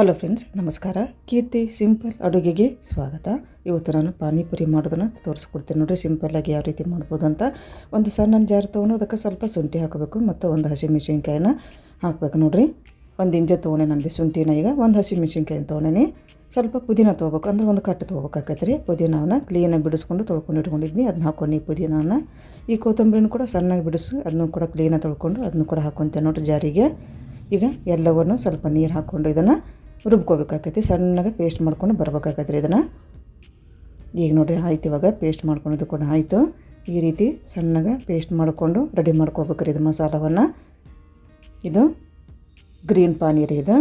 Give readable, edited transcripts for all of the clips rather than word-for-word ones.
Hello friends, ನಮಸ್ಕಾರ. ಕೀರ್ತಿ simple ಅಡುಗೆಗೆ ಸ್ವಾಗತ. ಇವತ್ತು ನಾನು ಪಾನಿಪುರಿ ಮಾಡೋದನ್ನು ತೋರಿಸ್ಕೊಡ್ತೀನಿ ನೋಡಿರಿ. ಸಿಂಪಲ್ಲಾಗಿ ಯಾವ ರೀತಿ ಮಾಡ್ಬೋದು ಅಂತ. ಒಂದು ಸಣ್ಣ ಜಾರ್ ತೊಗೊಂಡು ಅದಕ್ಕೆ ಸ್ವಲ್ಪ ಶುಂಠಿ ಹಾಕಬೇಕು ಮತ್ತು ಒಂದು ಹಸಿಮೆಣ್ಸಿನ್ಕಾಯಿನ ಹಾಕಬೇಕು ನೋಡಿರಿ. ಒಂದು ಇಂಚು ತೊಗೊಂಡೆ ನಾನು ಶುಂಠಿನ. ಈಗ ಒಂದು ಹಸಿಮೆಣ್ಸಿನ್ಕಾಯಿನ ತೊಗೊಂಡೇನಿ. ಸ್ವಲ್ಪ ಪುದೀನ ತೊಗೋಬೇಕು, ಅಂದ್ರೆ ಒಂದು ಕಟ್ಟು ತೊಗೋಬೇಕಾಗತ್ತೆ ರೀ. ಪುದೀನವನ್ನ ಕ್ಲೀನಾಗಿ ಬಿಡಿಸ್ಕೊಂಡು ತೊಳ್ಕೊಂಡು ಇಟ್ಕೊಂಡಿದ್ನಿ, ಅದನ್ನ ಹಾಕ್ಕೊಂಡು ಈ ಪುದೀನವನ್ನು ಈ ಕೊತ್ತಂಬರಿನೂ ಕೂಡ ಸಣ್ಣಗೆ ಬಿಡಿಸಿ ಅದನ್ನು ಕೂಡ ಕ್ಲೀನಾಗಿ ತೊಳ್ಕೊಂಡು ಅದನ್ನು ಕೂಡ ಹಾಕ್ಕೊತೇನೆ ನೋಡಿರಿ ಜಾರಿಗೆ. ಈಗ ಎಲ್ಲವನ್ನು ಸ್ವಲ್ಪ ನೀರು ಹಾಕ್ಕೊಂಡು ಇದನ್ನು ರುಬ್ಕೋಬೇಕಾಗೈತಿ. ಸಣ್ಣಗೆ ಪೇಸ್ಟ್ ಮಾಡ್ಕೊಂಡು ಬರ್ಬೇಕಾಗತ್ತೆ ರೀ ಇದನ್ನು. ಈಗ ನೋಡಿರಿ ಆಯ್ತು. ಇವಾಗ ಪೇಸ್ಟ್ ಮಾಡ್ಕೊಳೋದು ಕೂಡ ಆಯಿತು. ಈ ರೀತಿ ಸಣ್ಣಗೆ ಪೇಸ್ಟ್ ಮಾಡಿಕೊಂಡು ರೆಡಿ ಮಾಡ್ಕೋಬೇಕ್ರಿ ಇದು ಮಸಾಲವನ್ನು. ಇದು ಗ್ರೀನ್ ಪಾನಿ ರೀ ಇದು.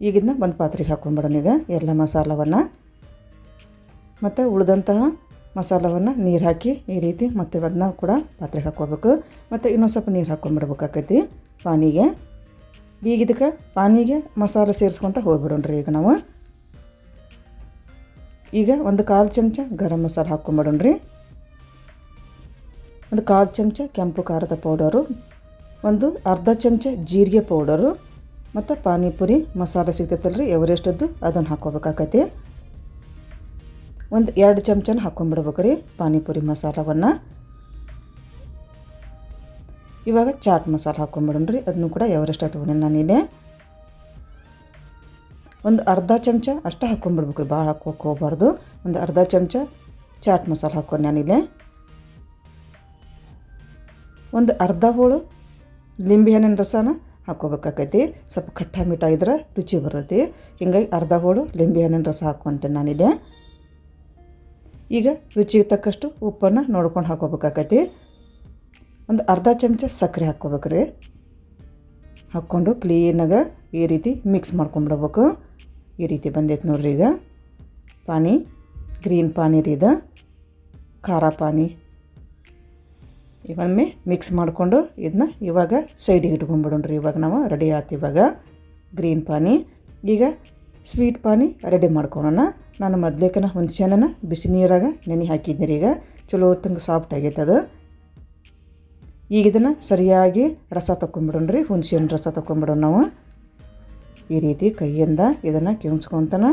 ಈಗ ಇದನ್ನ ಒಂದು ಪಾತ್ರೆಗೆ ಹಾಕ್ಕೊಂಡ್ಬಿಡೋಣ ಈಗ ಎಲ್ಲ ಮಸಾಲವನ್ನು. ಮತ್ತು ಉಳಿದಂತಹ ಮಸಾಲವನ್ನು ನೀರು ಹಾಕಿ ಈ ರೀತಿ ಮತ್ತೆ ಅದನ್ನ ಕೂಡ ಪಾತ್ರೆಗೆ ಹಾಕ್ಕೋಬೇಕು. ಮತ್ತು ಇನ್ನೊಂದು ಸ್ವಲ್ಪ ನೀರು ಹಾಕ್ಕೊಂಡ್ಬಿಡ್ಬೇಕಾಗೈತಿ ಪಾನಿಗೆ. ಈಗ ಇದಕ್ಕೆ ಪಾನಿಗೆ ಮಸಾಲೆ ಸೇರಿಸ್ಕೊತ ಹೋಗ್ಬಿಡೋಣ್ರಿ. ಈಗ ನಾವು ಈಗ ಒಂದು 1/4 ಚಮಚ ಗರಂ ಮಸಾಲೆ ಹಾಕ್ಕೊಂಬಿಡೋಣ್ರಿ. ಒಂದು 1/4 ಚಮಚ ಕೆಂಪು ಖಾರದ ಪೌಡರು, ಒಂದು ಅರ್ಧ ಚಮಚ ಜೀರಿಗೆ ಪೌಡರು, ಮತ್ತು ಪಾನಿಪುರಿ ಮಸಾಲೆ ಸಿಗ್ತೈತಲ್ರಿ ಎವರೆಸ್ಟದ್ದು, ಅದನ್ನು ಹಾಕ್ಕೋಬೇಕಾಗತ್ತೆ. ಒಂದು 2 ಚಮಚನ ಹಾಕ್ಕೊಂಬಿಡ್ಬೇಕು ರೀ ಪಾನಿಪುರಿ ಮಸಾಲವನ್ನು. ಇವಾಗ ಚಾಟ್ ಮಸಾಲೆ ಹಾಕ್ಕೊಂಬಿಡೋಣ್ರಿ. ಅದನ್ನು ಕೂಡ ಎವರೆಸ್ಟ್ ತೊಗೊಂಡು ನಾನಿಲ್ಲಿ ಒಂದು ಅರ್ಧ ಚಮಚ ಅಷ್ಟು ಹಾಕ್ಕೊಂಬಿಡ್ಬೇಕು ರೀ, ಭಾಳ ಹಾಕೋಕೆ ಹೋಗ್ಬಾರ್ದು. ಒಂದು ಅರ್ಧ ಚಮಚ ಚಾಟ್ ಮಸಾಲೆ ಹಾಕ್ಕೊಂಡು ನಾನಿಲ್ಲಿ ಒಂದು ಅರ್ಧ ಹೋಳು ಲಿಂಬೆ ಹಣ್ಣಿನ ರಸನ ಹಾಕ್ಕೋಬೇಕಾಗೈತಿ. ಸ್ವಲ್ಪ ಖಟ್ಟ ಮಿಠ ಇದ್ರೆ ರುಚಿ ಬರ್ತೈತಿ. ಹಿಂಗಾಗಿ ಅರ್ಧ ಹೋಳು ಲಿಂಬೆ ಹಣ್ಣಿನ ರಸ ಹಾಕ್ಕೊಂತೇನೆ ನಾನಿಲ್ಲಿ. ಈಗ ರುಚಿಗೆ ತಕ್ಕಷ್ಟು ಉಪ್ಪನ್ನು ನೋಡ್ಕೊಂಡು ಹಾಕ್ಕೋಬೇಕಾಗೈತಿ. ಒಂದು ಅರ್ಧ ಚಮಚ ಸಕ್ಕರೆ ಹಾಕ್ಕೋಬೇಕ್ರಿ. ಹಾಕ್ಕೊಂಡು ಕ್ಲೀನಾಗ ಈ ರೀತಿ ಮಿಕ್ಸ್ ಮಾಡ್ಕೊಂಬಿಡ್ಬೇಕು. ಈ ರೀತಿ ಬಂದೈತೆ ನೋಡ್ರಿ. ಈಗ ಪಾನಿ ಗ್ರೀನ್ ಪಾನಿ ರೀ ಇದು, ಖಾರ ಪಾನಿ. ಇವೊಮ್ಮೆ ಮಿಕ್ಸ್ ಮಾಡಿಕೊಂಡು ಇದನ್ನ ಇವಾಗ ಸೈಡಿಗೆ ಇಟ್ಕೊಂಡ್ಬಿಡೋಣ್ರಿ. ಇವಾಗ ನಾವು ರೆಡಿ ಆಯ್ತು ಇವಾಗ ಗ್ರೀನ್ ಪಾನಿ. ಈಗ ಸ್ವೀಟ್ ಪಾನಿ ರೆಡಿ ಮಾಡ್ಕೊಳ್ಳೋಣ. ನಾನು ಮೊದಲೇಕನ ಹುಣಸೆಹಣ್ಣನ್ನು ಬಿಸಿ ನೀರಾಗ ನೆನೆ ಹಾಕಿದ್ನಿ ರೀ. ಈಗ ಚಲೋ ಹೊತ್ತಂಗೆ ಸಾಫ್ಟ್ ಆಗೈತೆ ಅದು. ಈಗ ಇದನ್ನು ಸರಿಯಾಗಿ ರಸ ತೊಗೊಂಬಿಡೋಣ್ರಿ. ಹುಣಸೆಹಣ್ಣು ರಸ ತೊಗೊಂಬಿಡೋಣ ನಾವು. ಈ ರೀತಿ ಕೈಯಿಂದ ಇದನ್ನು ಕಿವುಚ್ಕೊತಾನ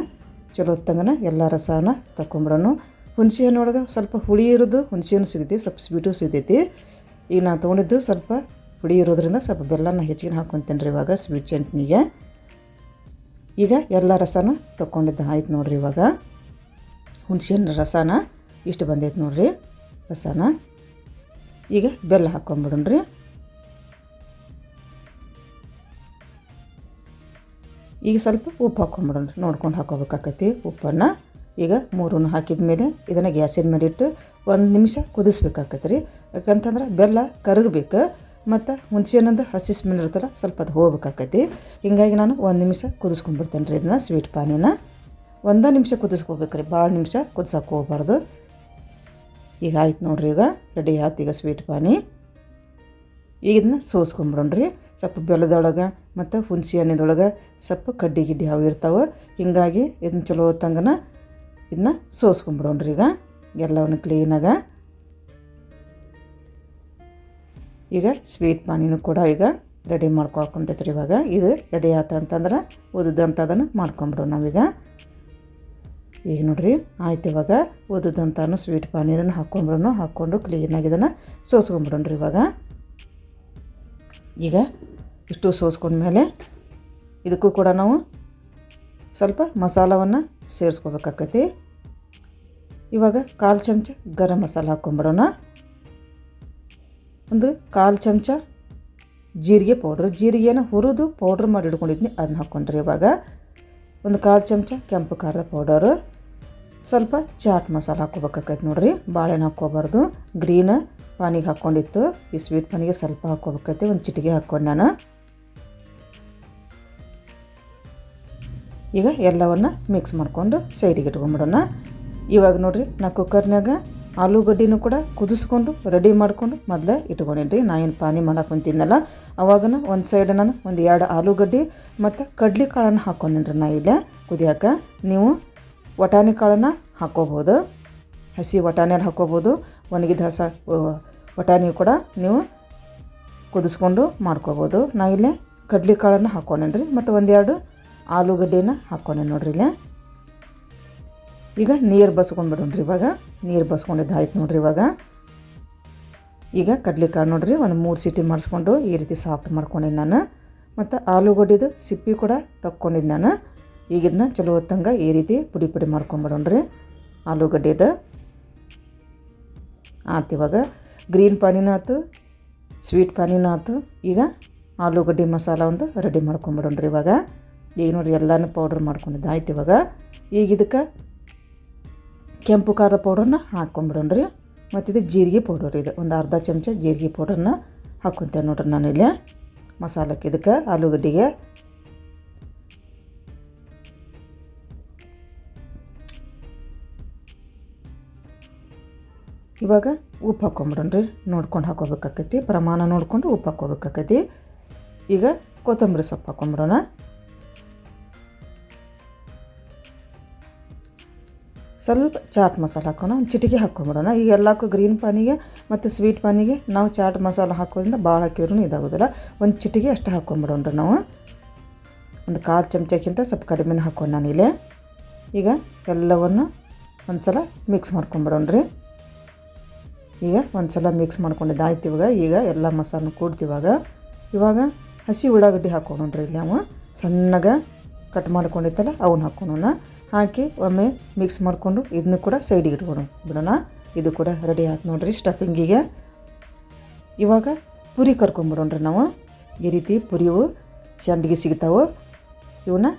ಚಲೋ ಹೊತ್ತಂಗನ ಎಲ್ಲ ರಸನ ತೊಗೊಂಬಿಡೋಣ. ಹುಣಸೆಹಣ್ಣು ಒಳಗೆ ಸ್ವಲ್ಪ ಹುಳಿ ಇರೋದು ಹುಣಸೆಹಣ್ಣು ಸಿಗ್ತೈತಿ, ಸ್ವಲ್ಪ ಸ್ವೀಟು ಸಿಗ್ತೈತಿ. ಈಗ ನಾನು ತೊಗೊಂಡಿದ್ದು ಸ್ವಲ್ಪ ಹುಳಿ ಇರೋದ್ರಿಂದ ಸ್ವಲ್ಪ ಬೆಲ್ಲನ ಹೆಚ್ಚಿಗೆ ಹಾಕ್ಕೊತೇನೆ ರೀ ಇವಾಗ ಸ್ವೀಟ್ ಚಟ್ನಿಗೆ. ಈಗ ಎಲ್ಲ ರಸನ ತೊಗೊಂಡಿದ್ದು ಆಯ್ತು ನೋಡಿರಿ. ಇವಾಗ ಹುಣಸೆಹಣ್ಣು ರಸನ ಇಷ್ಟು ಬಂದೈತೆ ನೋಡಿರಿ ರಸನ. ಈಗ ಬೆಲ್ಲ ಹಾಕ್ಕೊಂಬಿಡೋಣ್ರಿ. ಈಗ ಸ್ವಲ್ಪ ಉಪ್ಪು ಹಾಕ್ಕೊಂಬಿಡೋಣ್ರಿ, ನೋಡ್ಕೊಂಡು ಹಾಕ್ಕೋಬೇಕಾಕೈತಿ ಉಪ್ಪನ್ನು. ಈಗ 3 ಹಾಕಿದ ಮೇಲೆ ಇದನ್ನು ಗ್ಯಾಸಿನ ಮೇಲೆ ಇಟ್ಟು 1 ನಿಮಿಷ ಕುದಿಸ್ಬೇಕಾಕೈತಿ ರೀ. ಯಾಕಂತಂದ್ರೆ ಬೆಲ್ಲ ಕರಗಬೇಕು ಮತ್ತು ಹುಣಸೆಹಣ್ಣಂದು ಹಸಿ ಸ್ಮೆಲ್ ಇರ್ತಲ್ಲ ಸ್ವಲ್ಪ ಅದು ಹೋಗ್ಬೇಕಾಕೈತಿ. ಹಿಂಗಾಗಿ ನಾನು 1 ನಿಮಿಷ ಕುದಿಸ್ಕೊಂಡ್ಬಿಡ್ತೇನೆ ರೀ ಇದನ್ನು ಸ್ವೀಟ್ ಪಾನಿನ. 1 ನಿಮಿಷ ಕುದಿಸ್ಕೋಬೇಕ್ರಿ, ಭಾಳ ನಿಮಿಷ ಕುದಿಸೋಕೆ ಹೋಗ್ಬಾರ್ದು. ಈಗ ಆಯ್ತು ನೋಡ್ರಿ. ಈಗ ರೆಡಿ ಆಯ್ತು ಈಗ ಸ್ವೀಟ್ ಪಾನಿ. ಈಗ ಇದನ್ನ ಸೋಸ್ಕೊಂಬಿಡೋಣ್ರಿ. ಸ್ವಲ್ಪ ಬೆಲ್ಲದೊಳಗೆ ಮತ್ತು ಹುಣಸೆ ಹಣ್ಣಿನೊಳಗೆ ಸ್ವಲ್ಪ ಕಡ್ಡಿ ಗಿಡ್ಡಿ ಅವು ಇರ್ತಾವೆ. ಹೀಗಾಗಿ ಇದನ್ನ ಚಲೋ ಹೊತ್ತಂಗನ ಇದನ್ನ ಸೋಸ್ಕೊಂಬಿಡೋಣ್ರಿ. ಈಗ ಎಲ್ಲವನ್ನು ಕ್ಲೀನಾಗ. ಈಗ ಸ್ವೀಟ್ ಪಾನಿನೂ ಕೂಡ ಈಗ ರೆಡಿ ಮಾಡ್ಕೊಳ್ಕೊಂತೈತ್ರಿ. ಇವಾಗ ಇದು ರೆಡಿ ಆಯ್ತು ಅಂತಂದ್ರೆ ಉದ್ದಂಥದನ್ನು ಮಾಡ್ಕೊಂಬಿಡೋಣ ನಾವೀಗ. ಈಗ ನೋಡಿರಿ ಆಯ್ತು. ಇವಾಗ ಉದ್ದಂತಾನು ಸ್ವೀಟ್ ಪಾನಿ ಇದನ್ನು ಹಾಕ್ಕೊಂಬಿಡೋಣ. ಹಾಕ್ಕೊಂಡು ಕ್ಲೀನಾಗಿ ಇದನ್ನು ಸೋಸ್ಕೊಂಬಿಡೋಣ್ರಿ. ಇವಾಗ ಈಗ ಇಷ್ಟು ಸೋಸ್ಕೊಂಡ್ಮೇಲೆ ಇದಕ್ಕೂ ಕೂಡ ನಾವು ಸ್ವಲ್ಪ ಮಸಾಲವನ್ನು ಸೇರಿಸ್ಕೋಬೇಕಾಕೈತಿ. ಇವಾಗ 1/4 ಚಮಚ ಗರಂ ಮಸಾಲೆ ಹಾಕ್ಕೊಂಬಿಡೋಣ. ಒಂದು 1/4 ಚಮಚ ಜೀರಿಗೆ ಪೌಡ್ರ್, ಜೀರಿಗೆನ ಹುರಿದು ಪೌಡ್ರ್ ಮಾಡಿ ಇಟ್ಕೊಂಡಿದ್ನಿ, ಅದನ್ನ ಹಾಕ್ಕೊಂಡ್ರಿ. ಇವಾಗ ಒಂದು 1/4 ಚಮಚ ಕೆಂಪು ಖಾರದ ಪೌಡರು, ಸ್ವಲ್ಪ ಚಾಟ್ ಮಸಾಲೆ ಹಾಕ್ಕೋಬೇಕಾಕೈತೆ ನೋಡಿರಿ. ಬಾಳೆಹಣ್ಣು ಹಾಕ್ಕೋಬಾರ್ದು. ಗ್ರೀನ್ ಪಾನಿಗೆ ಹಾಕ್ಕೊಂಡಿತ್ತು, ಈ ಸ್ವೀಟ್ ಪಾನಿಗೆ ಸ್ವಲ್ಪ ಹಾಕ್ಕೋಬೇಕೈತೆ. ಒಂದು ಚಿಟಿಕೆ ಹಾಕ್ಕೊಂಡು ನಾನು ಈಗ ಎಲ್ಲವನ್ನು ಮಿಕ್ಸ್ ಮಾಡಿಕೊಂಡು ಸೈಡಿಗೆ ಇಟ್ಕೊಂಬಿಡೋಣ. ಇವಾಗ ನೋಡಿರಿ ನಾ ಕುಕ್ಕರ್ನಾಗ ಆಲೂಗಡ್ಡಿನೂ ಕೂಡ ಕುದಿಸ್ಕೊಂಡು ರೆಡಿ ಮಾಡಿಕೊಂಡು ಮೊದಲೇ ಇಟ್ಕೊಂಡೇನಿ. ನಾ ಏನು ಪಾನಿ ಮಾಡಕ್ಕೆ ಕುಂತಿದ್ನಲ್ಲ ಅವಾಗನ ಒಂದು ಸೈಡ್ ನಾನು ಒಂದು 2 ಆಲೂಗಡ್ಡೆ ಮತ್ತು ಕಡ್ಲೆ ಕಾಳನ್ನು ಹಾಕ್ಕೊಂಡೇನ್ರಿ ನಾ ಇಲ್ಲೇ ಕುದಿಯೋಕೆ. ನೀವು ವಟಾಣಿ ಕಾಳನ್ನು ಹಾಕ್ಕೋಬೋದು, ಹಸಿ ವಟಾಣಿಯಲ್ಲಿ ಹಾಕ್ಕೋಬೋದು. ಒಣಗಿದ ವಟಾಣಿ ಕೂಡ ನೀವು ಕುದಿಸ್ಕೊಂಡು ಮಾಡ್ಕೋಬೋದು. ನಾ ಇಲ್ಲೇ ಕಡ್ಲೆ ಕಾಳನ್ನು ಹಾಕ್ಕೊಂಡೇನ್ರಿ. ಮತ್ತು 1-2 ಆಲೂಗಡ್ಡೆನ ಹಾಕ್ಕೊಂಡೆ ನೋಡ್ರಿ ಇಲ್ಲೇ. ಈಗ ನೀರು ಬಸ್ಕೊಂಡ್ಬಿಡೋಣ್ರಿ. ಇವಾಗ ನೀರು ಬಸ್ಕೊಂಡಿದ್ದು ಆಯ್ತು ನೋಡ್ರಿ. ಈಗ ಕಡ್ಲೆಕಾಳು ನೋಡ್ರಿ ಒಂದು 3 ಸೀಟಿ ಮಾಡಿಸ್ಕೊಂಡು ಈ ರೀತಿ ಸಾಫ್ಟ್ ಮಾಡ್ಕೊಂಡಿದ್ದು ನಾನು. ಮತ್ತು ಆಲೂಗಡ್ಡೆದು ಸಿಪ್ಪಿ ಕೂಡ ತಕ್ಕೊಂಡಿದ್ದು ನಾನು. ಈಗ ಇದನ್ನ ಚಲೋ ಹೊತ್ತಂಗೆ ಈ ರೀತಿ ಪುಡಿ ಮಾಡ್ಕೊಂಬಿಡೋಣ್ರಿ ಆಲೂಗಡ್ಡೆದು. ಆಯ್ತು, ಇವಾಗ ಗ್ರೀನ್ ಪಾನಿನೂ ಆಯ್ತು, ಸ್ವೀಟ್ ಪಾನಿನೂ ಆಯ್ತು. ಈಗ ಆಲೂಗಡ್ಡೆ ಮಸಾಲ ಒಂದು ರೆಡಿ ಮಾಡ್ಕೊಂಬಿಡೋಣ್ರಿ. ಈಗ ನೋಡ್ರಿ ಎಲ್ಲನೂ ಪೌಡ್ರ್ ಮಾಡ್ಕೊಂಡಿದ್ದು ಆಯ್ತು. ಈಗ ಇದಕ್ಕೆ ಕೆಂಪು ಖಾರದ ಪೌಡ್ರನ್ನ ಹಾಕ್ಕೊಂಬಿಡೋಣ್ರಿ. ಮತ್ತು ಇದು ಜೀರಿಗೆ ಪೌಡರ್, ಇದು ಒಂದು ಅರ್ಧ ಚಮಚ ಜೀರಿಗೆ ಪೌಡರ್ನ ಹಾಕ್ಕೊತೇನೆ ನೋಡ್ರಿ ನಾನು ಇಲ್ಲಿ ಮಸಾಲಕ್ಕೆ, ಇದಕ್ಕೆ ಆಲೂಗಡ್ಡೆಗೆ. ಇವಾಗ ಉಪ್ಪು ಹಾಕ್ಕೊಂಬಿಡೋಣ್ರಿ. ನೋಡ್ಕೊಂಡು ಹಾಕ್ಕೋಬೇಕಾಕೈತಿ, ಪ್ರಮಾಣ ನೋಡ್ಕೊಂಡು ಉಪ್ಪು ಹಾಕ್ಕೋಬೇಕಾಕೈತಿ. ಈಗ ಕೊತ್ತಂಬರಿ ಸೊಪ್ಪು ಹಾಕ್ಕೊಂಬಿಡೋಣ. ಸ್ವಲ್ಪ ಚಾಟ್ ಮಸಾಲ ಹಾಕೋಣ, ಒಂದು ಚಿಟಿಕೆ ಹಾಕ್ಕೊಂಬಿಡೋಣ. ಈಗ ಎಲ್ಲಕ್ಕೂ ಗ್ರೀನ್ ಪಾನಿಗೆ ಮತ್ತು ಸ್ವೀಟ್ ಪಾನಿಗೆ ನಾವು ಚಾಟ್ ಮಸಾಲ ಹಾಕೋದ್ರಿಂದ ಭಾಳ ಹಾಕಿದ್ರೂ ಇದಾಗೋದಿಲ್ಲ. ಒಂದು ಚಿಟಿಕೆ ಅಷ್ಟು ಹಾಕ್ಕೊಂಬಿಡೋಣ್ರಿ ನಾವು. ಒಂದು 1/4 ಚಮಚಕ್ಕಿಂತ ಸ್ವಲ್ಪ ಕಡಿಮೆನೇ ಹಾಕ್ಕೊಂಡು ನಾನಿಲ್ಲಿ. ಈಗ ಎಲ್ಲವನ್ನು ಒಂದು ಸಲ ಮಿಕ್ಸ್ ಮಾಡ್ಕೊಂಬಿಡೋಣ್ರಿ. ಈಗ ಒಂದು ಸಲ ಮಿಕ್ಸ್ ಮಾಡ್ಕೊಂಡಿದ್ದಾಯ್ತು. ಈಗ ಎಲ್ಲ ಮಸಾಲ ಕೂಡ್ತಿವಾಗ ಇವಾಗ ಹಸಿ ಉಳ್ಳಾಗಡ್ಡಿ ಹಾಕ್ಕೊಂಡ್ರಿ. ಇಲ್ಲಿ ನಾವು ಸಣ್ಣಗೆ ಕಟ್ ಮಾಡ್ಕೊಂಡಿತ್ತಲ್ಲ ಅವನ್ನ ಹಾಕ್ಕೊಳ್ಳೋಣ. ಹಾಕಿ ಒಮ್ಮೆ ಮಿಕ್ಸ್ ಮಾಡಿಕೊಂಡು ಇದನ್ನು ಕೂಡ ಸೈಡಿಗೆ ಬಿಡೋಣ. ಇದು ಕೂಡ ರೆಡಿ ಆಯ್ತು ನೋಡ್ರಿ ಸ್ಟಫಿಂಗಿಗೆ. ಇವಾಗ ಪುರಿ ಕರ್ಕೊಂಬಿಡೋಣ್ರಿ ನಾವು. ಈ ರೀತಿ ಪುರಿವು ಸಂಡಿಗೆ ಸಿಗ್ತಾವೆ, ಇವನ್ನ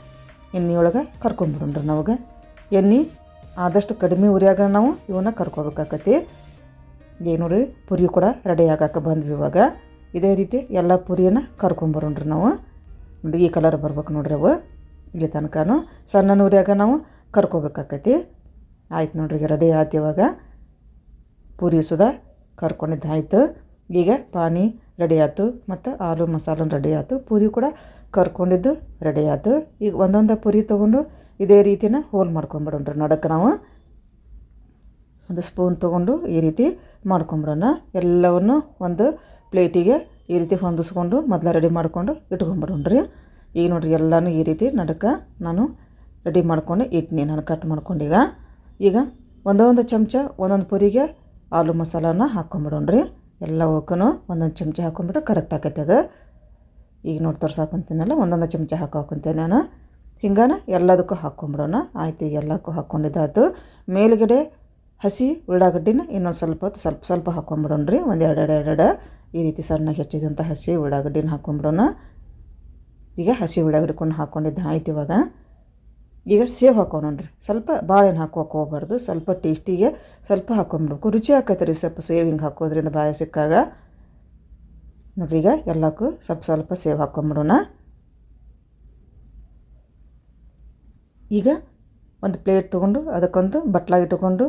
ಎಣ್ಣೆಯೊಳಗೆ ಕರ್ಕೊಂಬಿಡೋಣ್ರಿ ನಾವು. ಎಣ್ಣೆ ಆದಷ್ಟು ಕಡಿಮೆ ಉರಿಯಾಗ ನಾವು ಇವನ್ನ ಕರ್ಕೋಬೇಕಾಕತಿ. ನೋಡ್ರಿ ಪುರಿ ಕೂಡ ರೆಡಿ ಆಗಕ್ಕೆ ಬಂದ್ವಿ. ಇದೇ ರೀತಿ ಎಲ್ಲ ಪುರಿಯನ್ನು ಕರ್ಕೊಂಬರೋಣ್ರಿ ನಾವು. ಈ ಕಲರ್ ಬರ್ಬೇಕು ನೋಡ್ರಿ ಅವು. ಇಲ್ಲಿ ತನಕನೂ ಸಣ್ಣ ಉರಿಯಾಗ ನಾವು ಕರ್ಕೋಬೇಕಾಕೈತಿ. ಆಯ್ತು ನೋಡ್ರಿ, ರೆಡಿ ಆಯ್ತು. ಪೂರಿ ಸುದ ಕರ್ಕೊಂಡಿದ್ದು ಆಯಿತು. ಈಗ ಪಾನಿ ರೆಡಿ ಆಯ್ತು ಮತ್ತು ಆಲೂ ಮಸಾಲ ರೆಡಿ ಆಯ್ತು. ಪೂರಿ ಕೂಡ ಕರ್ಕೊಂಡಿದ್ದು ರೆಡಿ ಆಯ್ತು. ಈಗ ಒಂದೊಂದು ಪೂರಿ ತೊಗೊಂಡು ಇದೇ ರೀತಿನ ಹೋಲ್ ಮಾಡ್ಕೊಂಬಿಡೋಣ್ರಿ. ನಡಕ್ಕೆ ನಾವು ಒಂದು ಸ್ಪೂನ್ ತೊಗೊಂಡು ಈ ರೀತಿ ಮಾಡ್ಕೊಂಬಿಡೋಣ. ಎಲ್ಲವನ್ನು ಒಂದು ಪ್ಲೇಟಿಗೆ ಈ ರೀತಿ ಹೊಂದಿಸ್ಕೊಂಡು ಮೊದಲು ರೆಡಿ ಮಾಡ್ಕೊಂಡು ಇಟ್ಕೊಂಬಿಡೋಣ್ರಿ. ಈಗ ನೋಡ್ರಿ ಎಲ್ಲನೂ ಈ ರೀತಿ ನಡಕ್ಕೆ ನಾನು ರೆಡಿ ಮಾಡ್ಕೊಂಡು ಇಟ್ನಿ, ನಾನು ಕಟ್ ಮಾಡ್ಕೊಂಡೀಗ. ಈಗ ಒಂದೊಂದು ಚಮಚ ಒಂದೊಂದು ಪುರಿಗೆ ಆಲೂ ಮಸಾಲಾನ ಹಾಕ್ಕೊಂಬಿಡೋಣ್ರಿ. ಎಲ್ಲ ಹೋಗನು ಒಂದೊಂದು ಚಮಚ ಹಾಕ್ಕೊಂಬಿಟ್ರೆ ಕರೆಕ್ಟ್ ಆಕೈತೆ ಅದು. ಈಗ ನೋಡಿ ತೋರ್ಸಾಕೊಂತೀನಲ್ಲ, ಒಂದೊಂದು ಚಮಚ ಹಾಕೋಕೊಂತೇನೆ ನಾನು. ಹಿಂಗಾನ ಎಲ್ಲದಕ್ಕೂ ಹಾಕ್ಕೊಂಬಿಡೋಣ. ಆಯ್ತು, ಈಗ ಎಲ್ಲಕ್ಕೂ ಹಾಕ್ಕೊಂಡಿದ್ದಾಯ್ತು. ಮೇಲುಗಡೆ ಹಸಿ ಉಳ್ಳಾಗಡ್ಡಿನ ಇನ್ನೊಂದು ಸ್ವಲ್ಪ ಹಾಕ್ಕೊಂಬಿಡೋಣ್ರಿ. ಒಂದು ಎರಡು ಈ ರೀತಿ ಸಣ್ಣಗೆ ಹೆಚ್ಚಿದಂಥ ಹಸಿ ಉಳ್ಳಾಗಡ್ಡಿನ ಹಾಕ್ಕೊಂಬಿಡೋಣ. ಈಗ ಹಸಿ ಉಳ್ಳಾಗಡ್ಡಿ ಹಾಕ್ಕೊಂಡಿದ್ದು ಆಯ್ತು. ಈಗ ಸೇವ್ ಹಾಕೋಣ್ರಿ. ಸ್ವಲ್ಪ ಬಾಳೆಹಣ್ಣು ಹಾಕೋಕೆ ಹೋಗ್ಬಾರ್ದು, ಸ್ವಲ್ಪ ಟೇಸ್ಟಿಗೆ ಸ್ವಲ್ಪ ಹಾಕ್ಕೊಂಬಿಡ್ಬೇಕು, ರುಚಿ ಆಕೈತೆ ರೀ ಸ್ವಲ್ಪ ಸೇವಿಂಗ್ ಹಾಕೋದ್ರಿಂದ ಬಾಯ ಸಿಕ್ಕಾಗ. ನೋಡ್ರಿ ಈಗ ಎಲ್ಲಕ್ಕೂ ಸ್ವಲ್ಪ ಸೇವ್ ಹಾಕ್ಕೊಂಬಿಡೋಣ. ಈಗ ಒಂದು ಪ್ಲೇಟ್ ತೊಗೊಂಡು ಅದಕ್ಕೊಂದು ಬಟ್ಲಾಗಿ ಇಟ್ಕೊಂಡು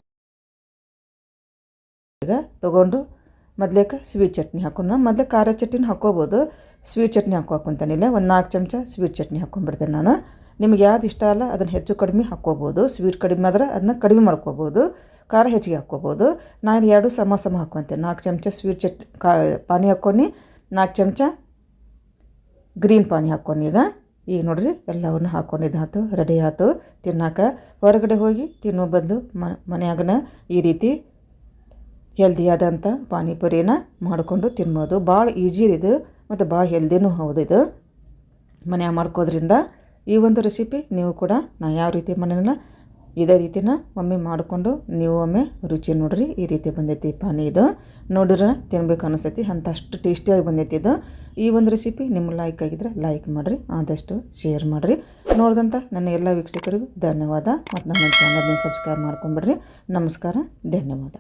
ಈಗ ತೊಗೊಂಡು ಮೊದಲೇಕ ಸ್ವೀಟ್ ಚಟ್ನಿ ಹಾಕೋಣ. ಮೊದಲೇ ಖಾರ ಚಟ್ನಿ ಹಾಕ್ಕೋಬೋದು, ಸ್ವೀಟ್ ಚಟ್ನಿ ಹಾಕ್ಕೊಂತಾನಿಲ್ಲ. ಒಂದು 4 ಚಮಚ ಸ್ವೀಟ್ ಚಟ್ನಿ ಹಾಕ್ಕೊಂಡ್ಬಿಡ್ತೇನೆ ನಾನು. ನಿಮ್ಗೆ ಯಾವ್ದು ಇಷ್ಟ ಅಲ್ಲ ಅದನ್ನು ಹೆಚ್ಚು ಕಡಿಮೆ ಹಾಕ್ಕೋಬೋದು. ಸ್ವೀಟ್ ಕಡಿಮೆ ಆದ್ರೆ ಅದನ್ನ ಕಡಿಮೆ ಮಾಡ್ಕೋಬೋದು, ಖಾರ ಹೆಚ್ಚಿಗೆ ಹಾಕ್ಕೋಬೋದು. ನಾನು 2 ಸಮ ಹಾಕ್ಕೊತೇನೆ. 4 ಚಮಚ ಸ್ವೀಟ್ ಪಾನಿ ಹಾಕ್ಕೊಂಡು 4 ಚಮಚ ಗ್ರೀನ್ ಪಾನಿ ಹಾಕ್ಕೊಂಡು ಈಗ ನೋಡ್ರಿ ಎಲ್ಲವನ್ನು ಹಾಕ್ಕೊಂಡಿದ್ದಾಯ್ತು, ರೆಡಿ ಆಯ್ತು. ತಿನ್ನೋಕೆ ಹೊರಗಡೆ ಹೋಗಿ ತಿನ್ನೋ ಬದಲು ಮನೆಯಾಗನ ಈ ರೀತಿ ಹೆಲ್ದಿಯಾದಂಥ ಪಾನಿಪುರಿನ ಮಾಡಿಕೊಂಡು ತಿನ್ಬೋದು. ಭಾಳ ಈಜಿ ಇದು ಮತ್ತು ಭಾಳ ಹೆಲ್ದಿನೂ ಹೌದು. ಇದು ಮನ್ಯಾಗ ಮಾಡ್ಕೋದ್ರಿಂದ ಈ ಒಂದು ರೆಸಿಪಿ ನೀವು ಕೂಡ ನಾನು ಯಾವ ರೀತಿ ಮನೇನ ಇದೇ ರೀತಿನ ಒಮ್ಮೆ ಮಾಡಿಕೊಂಡು ನೀವು ಒಮ್ಮೆ ರುಚಿ ನೋಡ್ರಿ. ಈ ರೀತಿ ಬಂದೈತಿ ಪಾನಿ. ಇದು ನೋಡಿದ್ರೆ ತಿನ್ಬೇಕು ಅನಿಸ್ತೈತಿ, ಅಷ್ಟು ಟೇಸ್ಟಿಯಾಗಿ ಬಂದೈತಿ ಇದು. ಈ ಒಂದು ರೆಸಿಪಿ ನಿಮ್ಮ ಲೈಕ್ ಆಗಿದ್ರೆ ಲೈಕ್ ಮಾಡಿರಿ, ಆದಷ್ಟು ಶೇರ್ ಮಾಡಿರಿ. ನೋಡಿದಂಥ ನನ್ನ ಎಲ್ಲ ವೀಕ್ಷಕರಿಗೂ ಧನ್ಯವಾದ. ಮತ್ತು ನನ್ನ ಚಾನಲ್ನ ಸಬ್ಸ್ಕ್ರೈಬ್ ಮಾಡ್ಕೊಂಬಿಡ್ರಿ. ನಮಸ್ಕಾರ, ಧನ್ಯವಾದ.